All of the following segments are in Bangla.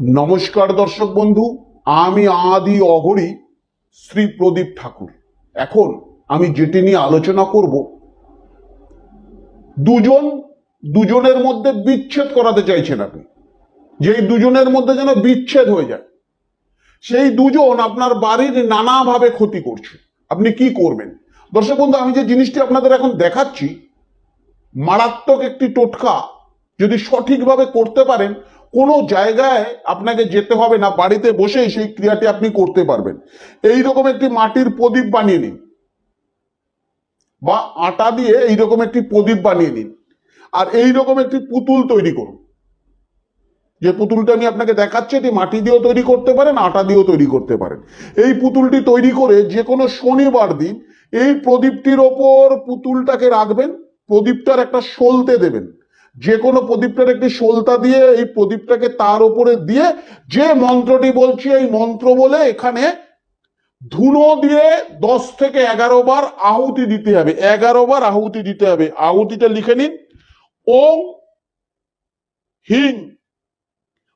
নমস্কার দর্শক বন্ধু, আমি আদি অঘরি শ্রী প্রদীপ ঠাকুর। এখন আমি যেটি নিয়ে আলোচনা করব, দুজনের মধ্যে বিচ্ছেদ করাতে চাইছেন আপনি, যেই দুজনের মধ্যে যেন বিচ্ছেদ হয়ে যায়, সেই দুজন আপনার বাড়ির নানাভাবে ক্ষতি করছে। আপনি কি করবেন? দর্শক বন্ধু, আমি যে জিনিসটি আপনাদের এখন দেখাচ্ছি, মারাত্মক একটি টোটকা। যদি সঠিকভাবে করতে পারেন, কোনো জায়গায় আপনাকে যেতে হবে না, বাড়িতে বসেই সেই ক্রিয়াটি আপনি করতে পারবেন। এইরকম একটি মাটির প্রদীপ বানিয়ে নিন, বা আটা দিয়ে এইরকম একটি প্রদীপ বানিয়ে নিন, আর এইরকম একটি পুতুল তৈরি করুন। যে পুতুলটা আমি আপনাকে দেখাচ্ছি, এটি মাটি দিয়েও তৈরি করতে পারেন, আটা দিয়েও তৈরি করতে পারেন। এই পুতুলটি তৈরি করে যে কোনো শনিবার দিন এই প্রদীপটির ওপর পুতুলটাকে রাখবেন, প্রদীপটার একটা সলতে দেবেন, যে কোনো প্রদীপটার একটি সলতা দিয়ে এই প্রদীপটাকে তার উপরে দিয়ে যে মন্ত্রটি বলছি এই মন্ত্র বলে এখানে ধুনো দিয়ে 10 থেকে 11 বার আহুতি দিতে হবে। 11 বার আহুতি দিতে হবে। আহুতিটা লিখে নিন: ওং হিং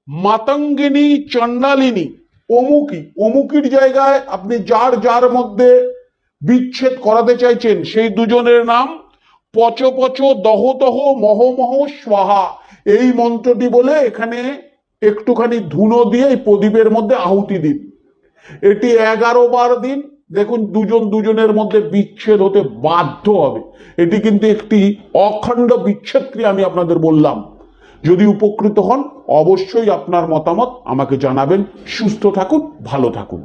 মাতঙ্গিনী চণ্ডালিনী অমুকি। অমুকির জায়গায় আপনি যার যার মধ্যে বিচ্ছেদ করাতে চাইছেন সেই দুজনের নাম পচ পচ দহ দহ মহ মহ স্বাহা। এই মন্ত্রটি বলে এখানে একটুখানি ধুনো দিয়ে এই প্রদীপের মধ্যে আহুতি দিন। এটি 11 বার দিন। দেখুন, দুজনের মধ্যে বিচ্ছেদ হতে বাধ্য হবে। এটি কিন্তু একটি অখণ্ড বিচ্ছেদ ক্রিয়া, আমি আপনাদের বললাম। যদি উপকৃত হন, অবশ্যই আপনার মতামত আমাকে জানাবেন। সুস্থ থাকুন, ভালো থাকুন।